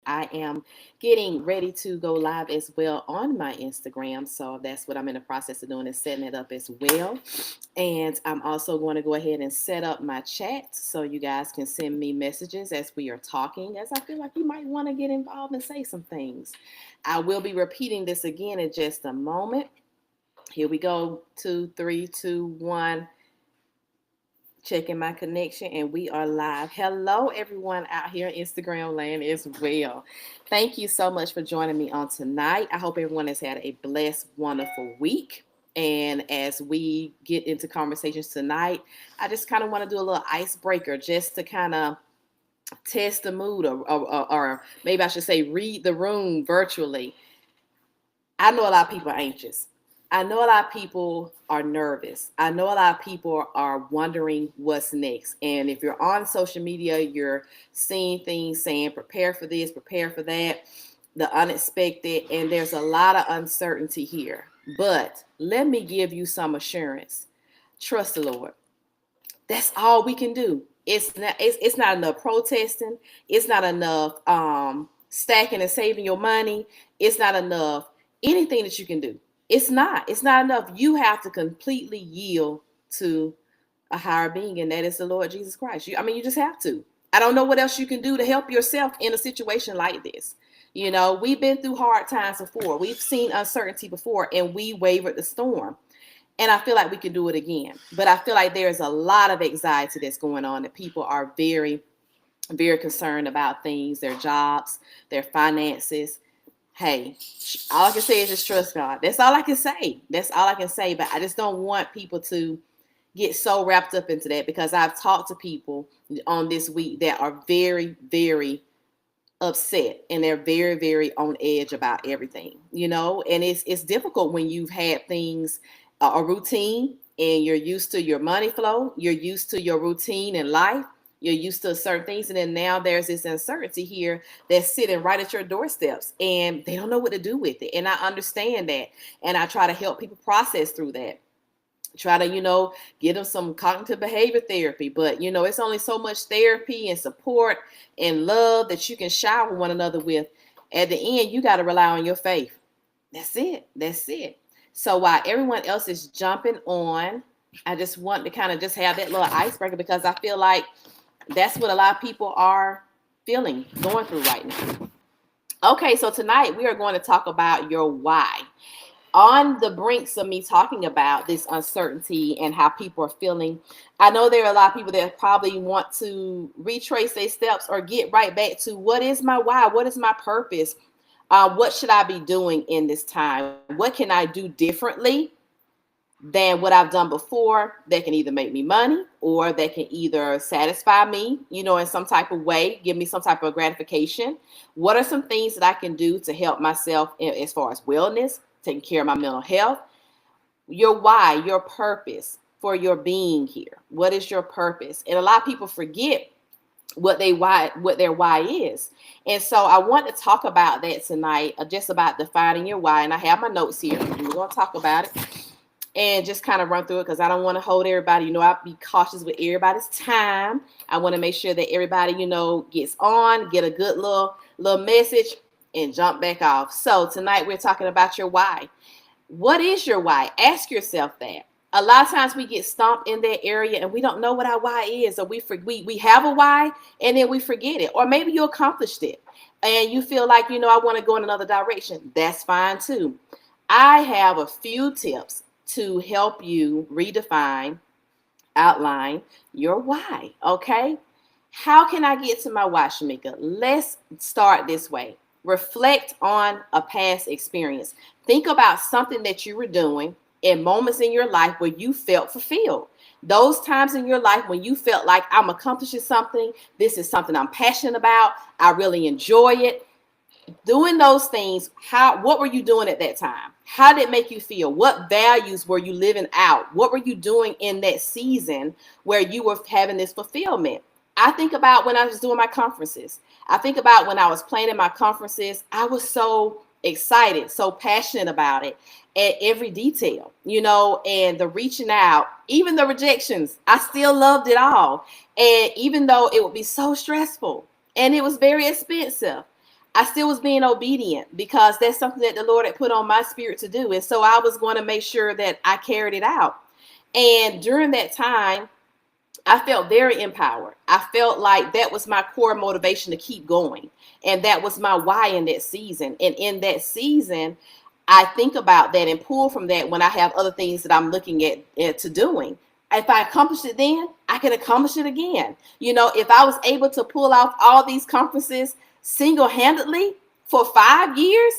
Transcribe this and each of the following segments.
I am getting ready to go live as well on my Instagram. So that's what I'm in the process of doing, is setting it up as well. And I'm also going to go ahead and set up my chat so you guys can send me messages as we are talking, as I feel like you might want to get involved and say some things. I will be repeating this again in just a moment. Here we go. Two, three, two, one. Checking my connection, and we are live. Hello, everyone out here in Instagram land as well. Thank you so much for joining me on tonight. I hope everyone has had a blessed, wonderful week. And as we get into conversations tonight, I just kind of want to do a little icebreaker just to kind of test the mood, or maybe I should say read the room virtually. I know a lot of people are anxious. I know a lot of people are nervous. I know a lot of people are wondering what's next. And if you're on social media, you're seeing things saying, prepare for this, prepare for that, the unexpected. And there's a lot of uncertainty here. But let me give you some assurance. Trust the Lord. That's all we can do. It's not enough protesting. It's not enough stacking and saving your money. It's not enough anything that you can do. It's not enough. You have to completely yield to a higher being, and that is the Lord Jesus Christ. You just have to. I don't know what else you can do to help yourself in a situation like this. We've been through hard times before. We've seen uncertainty before, and we wavered the storm. And I feel like we can do it again. But I feel like there's a lot of anxiety that's going on, that people are very, very concerned about things, their jobs, their finances. Hey, all I can say is just trust God. That's all I can say. That's all I can say. But I just don't want people to get so wrapped up into that, because I've talked to people on this week that are very, very upset, and they're very, very on edge about everything, and it's difficult when you've had things, a routine, and you're used to your money flow, you're used to your routine in life, you're used to certain things, and then now there's this uncertainty here that's sitting right at your doorsteps, and they don't know what to do with it. And I understand that, and I try to help people process through that, try to get them some cognitive behavior therapy. But it's only so much therapy and support and love that you can shower one another with. At the end, you got to rely on your faith. That's it. So while everyone else is jumping on, I just want to kind of just have that little icebreaker, because I feel like that's what a lot of people are feeling, going through right now. Okay, so tonight we are going to talk about your why. On the brinks of me talking about this uncertainty and how people are feeling, I know there are a lot of people that probably want to retrace their steps or get right back to, what is my why? What is my purpose? What should I be doing in this time? What can I do differently than what I've done before, that can either make me money, or that can either satisfy me, in some type of way, give me some type of gratification? What are some things that I can do to help myself as far as wellness, taking care of my mental health? Your why, your purpose for your being here. What is your purpose? And a lot of people forget what their why is. And so I want to talk about that tonight, just about defining your why. And I have my notes here, and we're going to talk about it and just kind of run through it, because I don't want to hold everybody. I'll be cautious with everybody's time. I want to make sure that everybody, gets on, get a good little message, and jump back off. So tonight we're talking about your why. What is your why? Ask yourself that. A lot of times we get stumped in that area, and we don't know what our why is, or we have a why, and then we forget it. Or maybe you accomplished it and you feel like, I want to go in another direction. That's fine too. I have a few tips to help you redefine, outline your why. Okay. How can I get to my why, Shamika? Let's start this way. Reflect on a past experience. Think about something that you were doing in moments in your life where you felt fulfilled. Those times in your life when you felt like, I'm accomplishing something, this is something I'm passionate about, I really enjoy it. Doing those things, what were you doing at that time? How did it make you feel? What values were you living out? What were you doing in that season where you were having this fulfillment? I think about when I was doing my conferences. I think about when I was planning my conferences. I was so excited, so passionate about it at every detail, and the reaching out, even the rejections, I still loved it all. And even though it would be so stressful and it was very expensive, I still was being obedient because that's something that the Lord had put on my spirit to do. And so I was going to make sure that I carried it out. And during that time, I felt very empowered. I felt like that was my core motivation to keep going. And that was my why in that season. And in that season, I think about that and pull from that when I have other things that I'm looking at to doing. If I accomplish it then, I can accomplish it again. You know, if I was able to pull off all these conferences single-handedly for 5 years,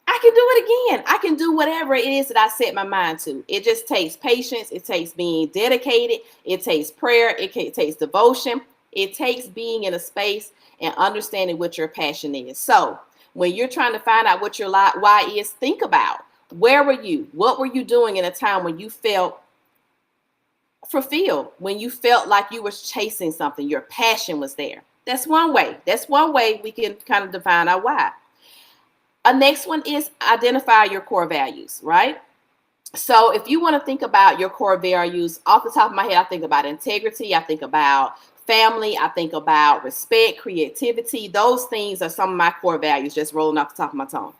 I can do it again. I can do whatever it is that I set my mind to. It just takes patience. It takes being dedicated. It takes prayer. It takes devotion. It takes being in a space and understanding what your passion is. So when you're trying to find out what your why is, think about, where were you? What were you doing in a time when you felt fulfilled, when you felt like you were chasing something, your passion was there? That's one way. That's one way we can kind of define our why. A next one is identify your core values, right? So if you want to think about your core values, off the top of my head, I think about integrity, I think about family, I think about respect, creativity. Those things are some of my core values, just rolling off the top of my tongue.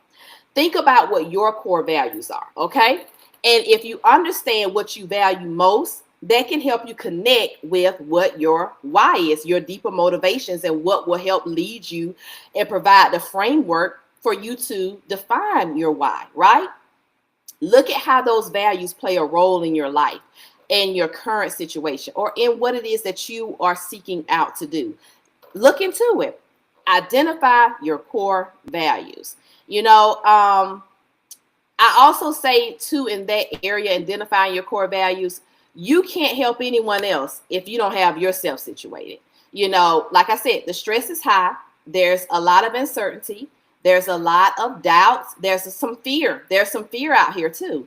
Think about what your core values are, okay? And if you understand what you value most, that can help you connect with what your why is, your deeper motivations, and what will help lead you and provide the framework for you to define your why, right? Look at how those values play a role in your life, in your current situation, or in what it is that you are seeking out to do. Look into it. Identify your core values. You know, I also say too, in that area, identifying your core values, you can't help anyone else if you don't have yourself situated. You know, like I said, the stress is high. There's a lot of uncertainty. There's a lot of doubts. There's some fear. There's some fear out here too.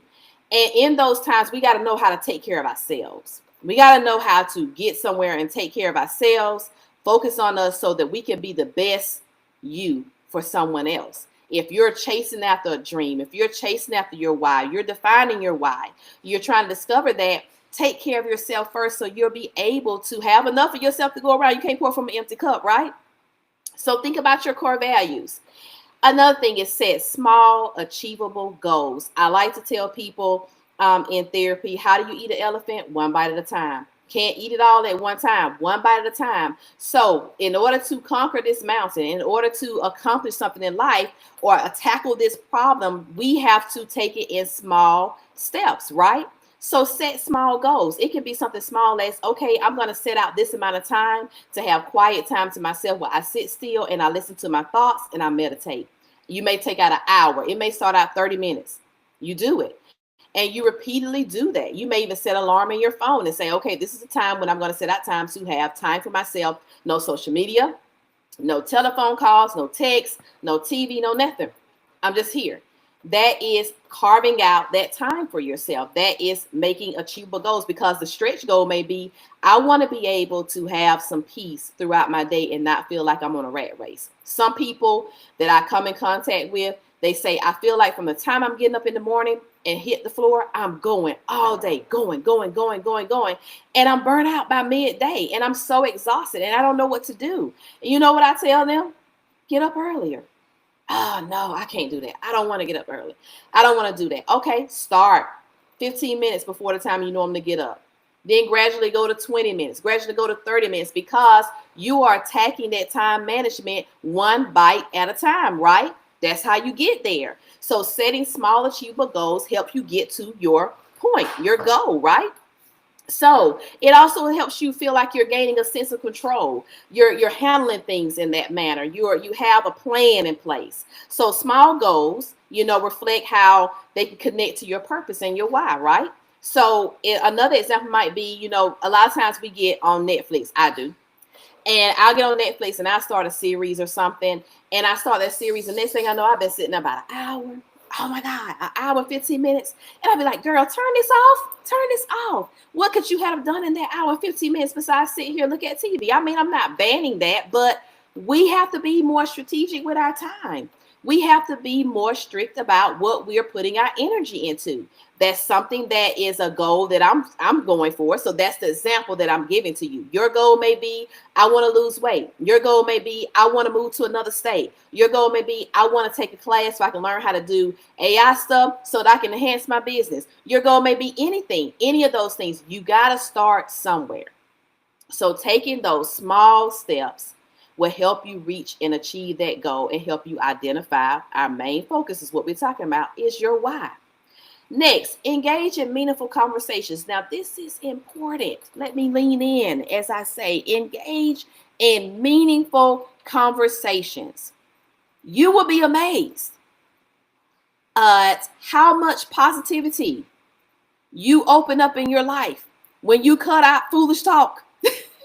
And in those times, we got to know how to take care of ourselves. We got to know how to get somewhere and take care of ourselves, focus on us so that we can be the best you for someone else. If you're chasing after a dream, if you're chasing after your why, you're defining your why, you're trying to discover that, take care of yourself first so you'll be able to have enough of yourself to go around. You can't pour from an empty cup, right? So think about your core values. Another thing is set small, achievable goals. I like to tell people in therapy, how do you eat an elephant? One bite at a time. Can't eat it all at one time, one bite at a time. So in order to conquer this mountain, in order to accomplish something in life or tackle this problem, we have to take it in small steps, right? So set small goals. It can be something small as, okay, I'm going to set out this amount of time to have quiet time to myself where I sit still and I listen to my thoughts and I meditate. You may take out an hour. It may start out 30 minutes. You do it. And you repeatedly do that. You may even set an alarm in your phone and say, okay, this is the time when I'm going to set out time to have time for myself. No social media, no telephone calls, no texts, no TV, no nothing. I'm just here. That is carving out that time for yourself. That is making achievable goals, because the stretch goal may be, I want to be able to have some peace throughout my day and not feel like I'm on a rat race. Some people that I come in contact with, they say, I feel like from the time I'm getting up in the morning and hit the floor, I'm going all day, going. And I'm burnt out by midday and I'm so exhausted and I don't know what to do. And you know what I tell them? Get up earlier. Oh, no, I can't do that. I don't want to get up early. I don't want to do that. Okay, start 15 minutes before the time you normally get up. Then gradually go to 20 minutes, gradually go to 30 minutes, because you are attacking that time management one bite at a time, right? That's how you get there. So setting small achievable goals help you get to your point, your goal, right? So it also helps you feel like you're gaining a sense of control. You're handling things in that manner. You have a plan in place. So small goals, reflect how they can connect to your purpose and your why, right? So another example might be, a lot of times we get on Netflix. I do. And I'll get on Netflix and I'll start a series or something. And I start that series. And next thing I know, I've been sitting there about an hour. Oh my God, an hour and 15 minutes. And I'll be like, girl, turn this off. What could you have done in that hour and 15 minutes besides sit here and look at TV? I mean, I'm not banning that, but we have to be more strategic with our time. We have to be more strict about what we're putting our energy into. That's something that is a goal that I'm going for. So that's the example that I'm giving to you. Your goal may be I want to lose weight. Your goal may be I want to move to another state. Your goal may be I want to take a class so I can learn how to do AI stuff so that I can enhance my business. Your goal may be anything, any of those things. You got to start somewhere. So taking those small steps will help you reach and achieve that goal and help you identify. Our main focus is what we're talking about is your why. Next, engage in meaningful conversations. Now, this is important. Let me lean in as I say, engage in meaningful conversations. You will be amazed at how much positivity you open up in your life when you cut out foolish talk,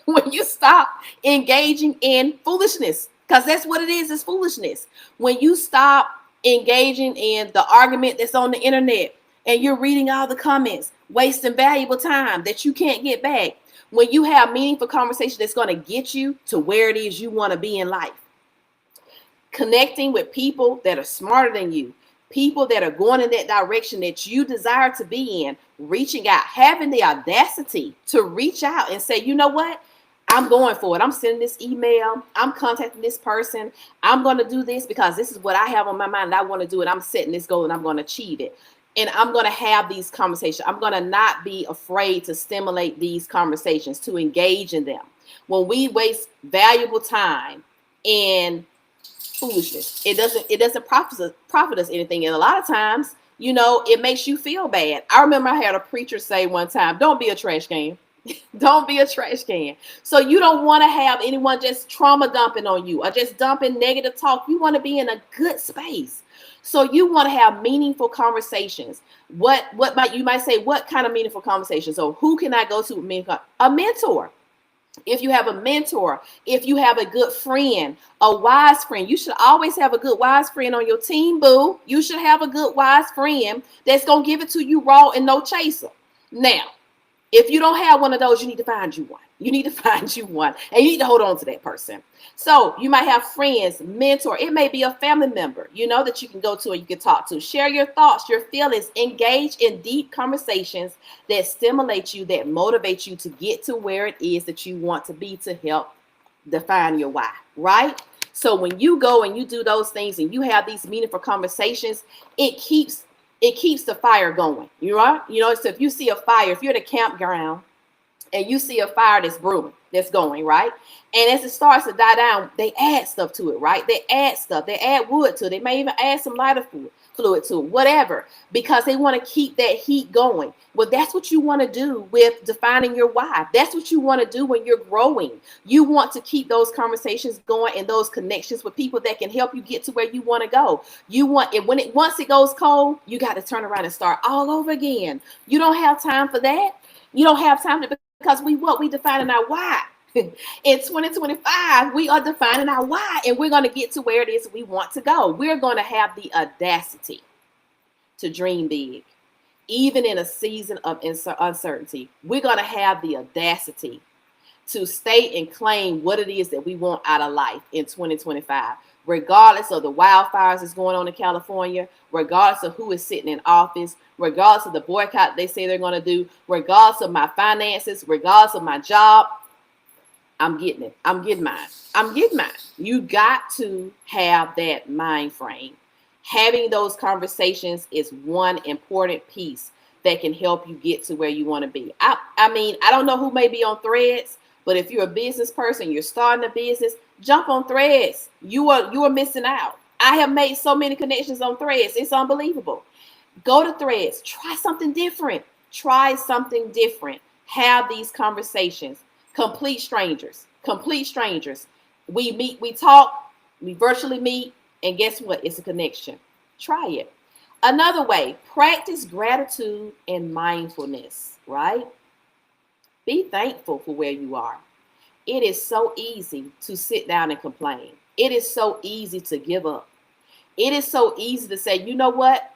when you stop engaging in foolishness, because that's what it is foolishness. When you stop engaging in the argument that's on the internet and you're reading all the comments, wasting valuable time that you can't get back. When you have meaningful conversation that's going to get you to where it is you want to be in life. Connecting with people that are smarter than you, people that are going in that direction that you desire to be in, reaching out, having the audacity to reach out and say, you know what? I'm going for it. I'm sending this email. I'm contacting this person. I'm going to do this because this is what I have on my mind. And I want to do it. I'm setting this goal and I'm going to achieve it. And I'm going to have these conversations. I'm going to not be afraid to stimulate these conversations, to engage in them. When we waste valuable time in foolishness, it doesn't profit us anything. And a lot of times, it makes you feel bad. I remember I had a preacher say one time, don't be a trash can. Don't be a trash can. So you don't want to have anyone just trauma dumping on you or just dumping negative talk. You want to be in a good space. So you want to have meaningful conversations. You might say, what kind of meaningful conversations? So who can I go to? A mentor. If you have a mentor, if you have a good friend, a wise friend, you should always have a good wise friend on your team, boo. You should have a good wise friend that's going to give it to you raw and no chaser. Now, if you don't have one of those, you need to find you one. You need to find you one, and you need to hold on to that person. So you might have friends, mentor. It may be a family member, that you can go to and you can talk to. Share your thoughts, your feelings. Engage in deep conversations that stimulate you, that motivate you to get to where it is that you want to be, to help define your why, right? So when you go and you do those things and you have these meaningful conversations, it keeps the fire going. So if you see a fire, if you're at a campground and you see a fire that's brewing, that's going, right? And as it starts to die down, they add stuff to it, right? They add stuff. They add wood to it. They may even add some lighter fluid to it, whatever, because they want to keep that heat going. Well, that's what you want to do with defining your why. That's what you want to do when you're growing. You want to keep those conversations going and those connections with people that can help you get to where you want to go. You want it once it goes cold, you got to turn around and start all over again. You don't have time for that. You don't have time to, because we defining our why. In 2025, we are defining our why, and we're going to get to where it is we want to go. We're going to have the audacity to dream big, even in a season of uncertainty. We're going to have the audacity to state and claim what it is that we want out of life in 2025, regardless of the wildfires that's going on in California, regardless of who is sitting in office, regardless of the boycott they say they're going to do, regardless of my finances, regardless of my job. I'm getting it. I'm getting mine. I'm getting mine. You got to have that mind frame. Having those conversations is one important piece that can help you get to where you want to be. I mean, I don't know who may be on Threads, but if you're a business person, you're starting a business, jump on Threads. You are missing out. I have made so many connections on Threads. It's unbelievable. Go to Threads. Try something different. Try something different. Have these conversations. Complete strangers. We meet, we talk, we virtually meet, and guess what? It's a connection. Try it. Another way, practice gratitude and mindfulness, right? Be thankful for where you are. It is so easy to sit down and complain. It is so easy to give up. It is so easy to say, you know what?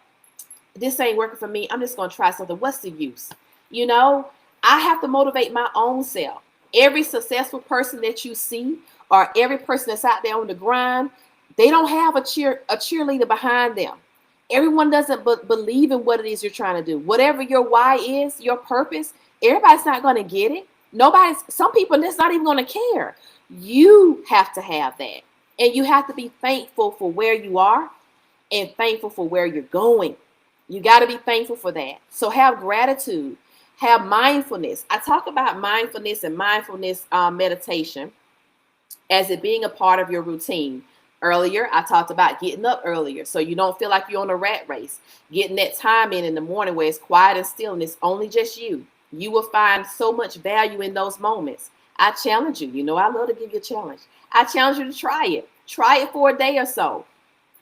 This ain't working for me. I'm just going to try something. What's the use? I have to motivate my own self. Every successful person that you see, or every person that's out there on the grind, They don't have a cheerleader behind them. Everyone doesn't believe in what it is you're trying to do. Whatever your why is, your purpose, everybody's not going to get it. Some people that's not even going to care. You have to have that. And you have to be thankful for where you are and thankful for where you're going. You got to be thankful for that. So have gratitude, have mindfulness. I talk about mindfulness and mindfulness meditation as it being a part of your routine. Earlier, I talked about getting up earlier so you don't feel like you're on a rat race. Getting that time in the morning where it's quiet and still and it's only just you. You will find so much value in those moments. I challenge you. You know, I love to give you a challenge. I challenge you to try it. Try it for a day or so.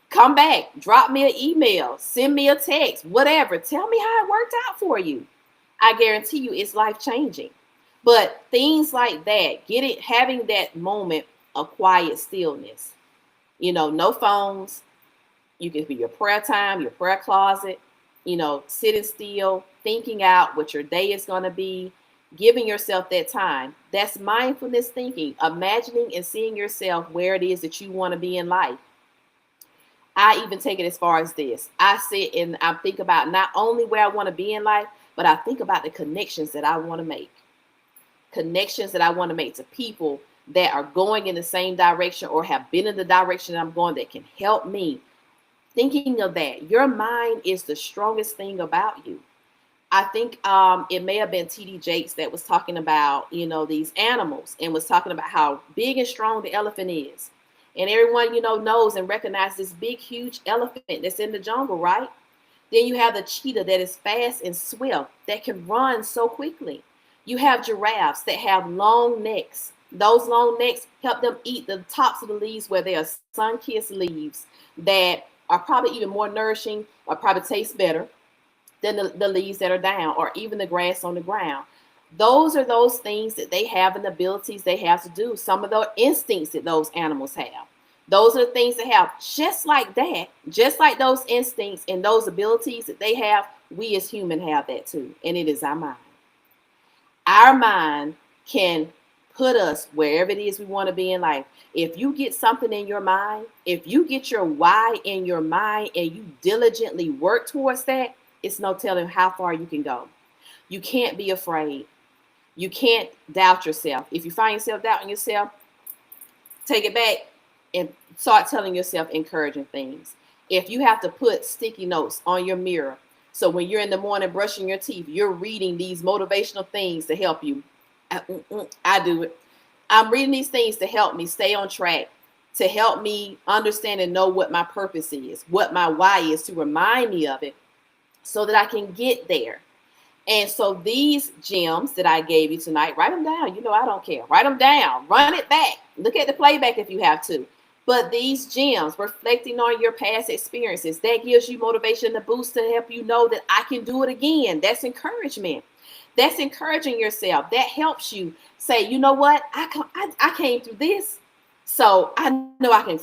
Come back, drop me an email, send me a text, whatever. Tell me how it worked out for you. I guarantee you it's life changing. But things like that, having that moment of quiet stillness. You know, no phones. You can be your prayer time, your prayer closet, you know, sitting still, thinking out what your day is going to be, giving yourself that time. That's mindfulness thinking, imagining and seeing yourself where it is that you want to be in life. I even take it as far as this. I sit and I think about not only where I want to be in life, but I think about the connections that I want to make. Connections that I want to make to people that are going in the same direction or have been in the direction I'm going that can help me. Thinking of that, your mind is the strongest thing about you. I think it may have been T.D. Jakes that was talking about, you know, these animals and was talking about how big and strong the elephant is. And everyone, you know, knows and recognizes this big, huge elephant that's in the jungle, right? Then you have the cheetah that is fast and swift, that can run so quickly. You have giraffes that have long necks. Those long necks help them eat the tops of the leaves where they are sun-kissed leaves that are probably even more nourishing or probably taste better than the leaves that are down or even the grass on the ground. Those are those things that they have and the abilities they have to do. Some of the instincts that those animals have. Those are the things they have. Just like that, just like those instincts and those abilities that they have, we as humans have that too. And it is our mind. Our mind can put us wherever it is we want to be in life. If you get something in your mind, if you get your why in your mind and you diligently work towards that, it's no telling how far you can go. You can't be afraid. You can't doubt yourself. If you find yourself doubting yourself, take it back and start telling yourself encouraging things. If you have to put sticky notes on your mirror, so when you're in the morning brushing your teeth, you're reading these motivational things to help you. I do it. I'm reading these things to help me stay on track, to help me understand and know what my purpose is, what my why is, to remind me of it so that I can get there. And so these gems that I gave you tonight, write them down. You know, I don't care. Write them down. Run it back. Look at the playback if you have to. But these gems, reflecting on your past experiences, that gives you motivation, the boost to help you know that I can do it again. That's encouragement. That's encouraging yourself. That helps you say, you know what? I came through this, so I know I can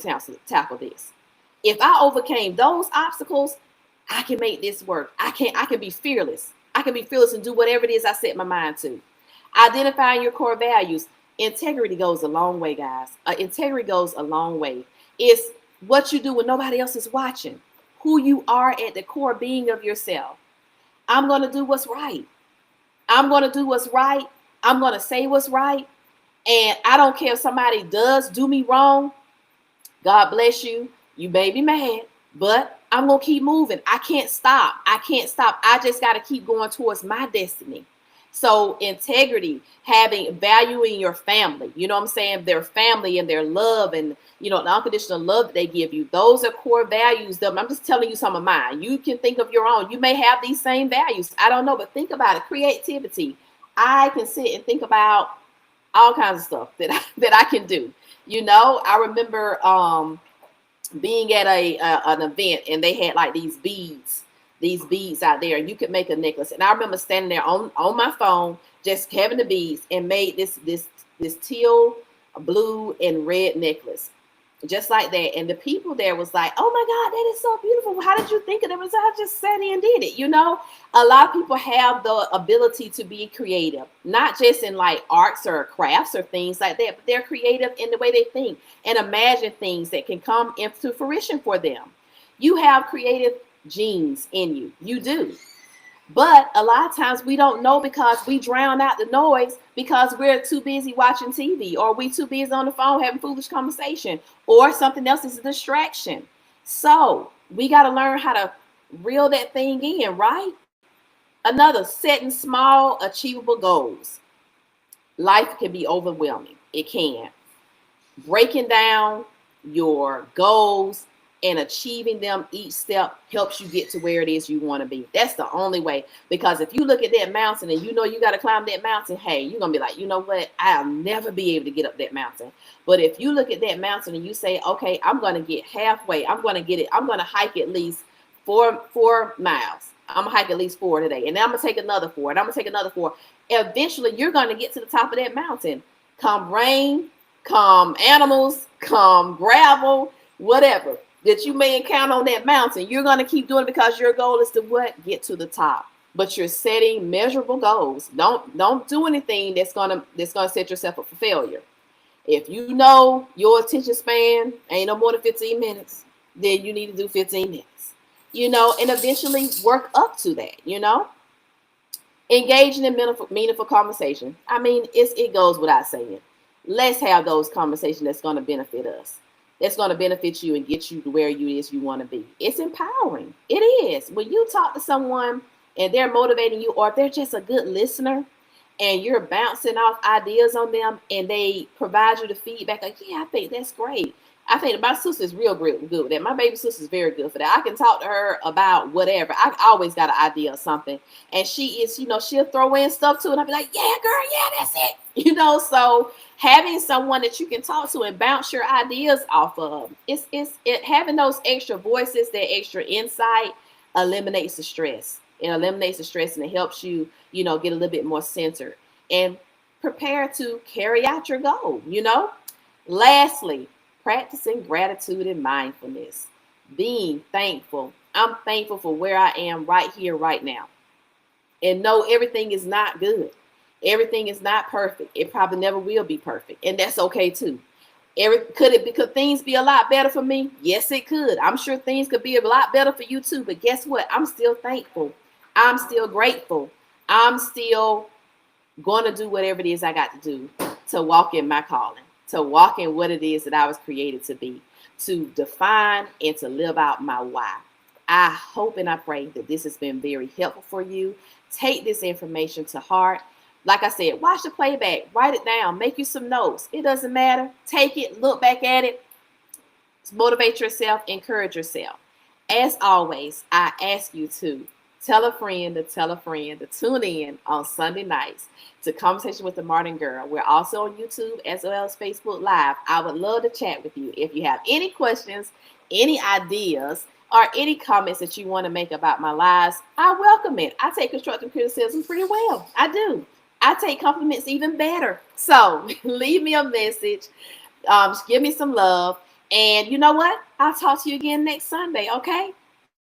tackle this. If I overcame those obstacles, I can make this work. I can be fearless. I can be fearless and do whatever it is I set my mind to. Identifying your core values. Integrity goes a long way, guys. Integrity goes a long way. It's what you do when nobody else is watching. Who you are at the core being of yourself. I'm going to do what's right. I'm going to do what's right. I'm going to say what's right. And I don't care if somebody does do me wrong. God bless you. You may be mad, but I'm going to keep moving. I can't stop. I just got to keep going towards my destiny. So integrity, valuing your family, you know what I'm saying? Their family and their love and, you know, the unconditional love that they give you. Those are core values. I'm just telling you some of mine. You can think of your own. You may have these same values. I don't know, but think about it. Creativity. I can sit and think about all kinds of stuff that I can do. You know, I remember being at an event and they had like these beads out there, and you could make a necklace. And I remember standing there on my phone, just having the beads, and made this teal, blue, and red necklace. just like that. And the people there was like, oh my God, that is so beautiful. How did you think of it? I just sat in and did it. You know, a lot of people have the ability to be creative, not just in like arts or crafts or things like that, but they're creative in the way they think and imagine things that can come into fruition for them. You have creative genes in you. You do. But a lot of times we don't know because we drown out the noise because we're too busy watching TV, or we too busy on the phone having foolish conversation, or something else is a distraction. So we got to learn how to reel that thing in, right? Another, setting small, achievable goals. Life can be overwhelming. It can. Breaking down your goals and achieving them each step helps you get to where it is you want to be. That's the only way. Because if you look at that mountain and you know you got to climb that mountain, hey, you're going to be like, you know what? I'll never be able to get up that mountain. But if you look at that mountain and you say, okay, I'm going to get halfway. I'm going to get it. I'm going to hike at least four miles. I'm going to hike at least 4 today. And then I'm going to take another 4. And I'm going to take another 4. Eventually, you're going to get to the top of that mountain. Come rain, come animals, come gravel, whatever that you may encounter on that mountain, you're going to keep doing it because your goal is to what? Get to the top. But you're setting measurable goals. Don't do anything that's gonna set yourself up for failure. If you know your attention span ain't no more than 15 minutes, then you need to do 15 minutes. You know, and eventually work up to that, you know. Engaging in meaningful conversation. I mean, it goes without saying. Let's have those conversations that's going to benefit us. That's going to benefit you and get you to where you want to be. It's empowering. It is. When you talk to someone and they're motivating you, or if they're just a good listener and you're bouncing off ideas on them and they provide you the feedback, like, yeah, I think that's great. I think my sister's real good with that. My baby sister's very good for that. I can talk to her about whatever. I always got an idea of something. And she is, you know, she'll throw in stuff too. And I'll be like, yeah, girl, yeah, that's it. You know, so having someone that you can talk to and bounce your ideas off of, having those extra voices, that extra insight eliminates the stress. It eliminates the stress and it helps you, you know, get a little bit more centered and prepare to carry out your goal, you know. Lastly, practicing gratitude and mindfulness, being thankful. I'm thankful for where I am right here, right now. And no, everything is not good. Everything is not perfect. It probably never will be perfect. And that's okay too. Could things be a lot better for me? Yes, it could. I'm sure things could be a lot better for you too. But guess what? I'm still thankful. I'm still grateful. I'm still going to do whatever it is I got to do to walk in my calling, to walk in what it is that I was created to be, to define and to live out my why. I hope and I pray that this has been very helpful for you. Take this information to heart. Like I said, watch the playback, write it down, make you some notes. It doesn't matter. Take it, look back at it, motivate yourself, encourage yourself. As always, I ask you to tell a friend to tune in on Sunday nights to Conversation with the Modern Girl. We're also on YouTube as well as Facebook Live. I would love to chat with you. If you have any questions, any ideas, or any comments that you want to make about my lives, I welcome it. I take constructive criticism pretty well. I do. I take compliments even better. So leave me a message. Give me some love. And you know what? I'll talk to you again next Sunday, okay?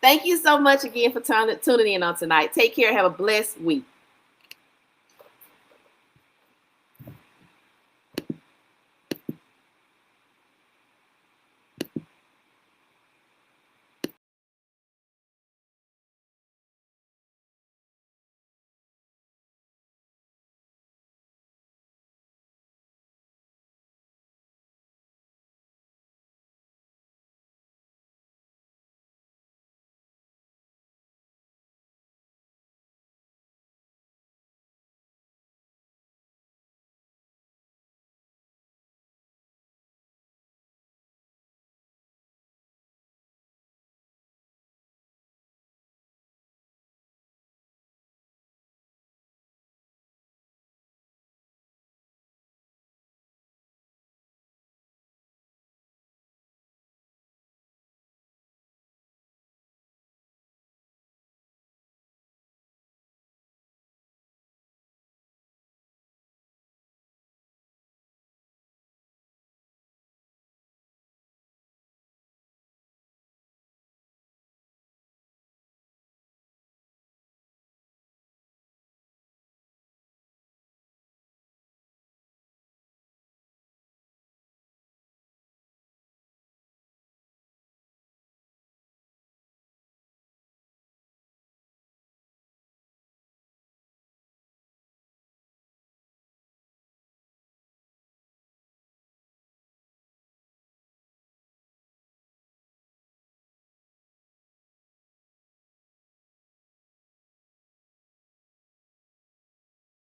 Thank you so much again for tuning in on tonight. Take care. Have a blessed week.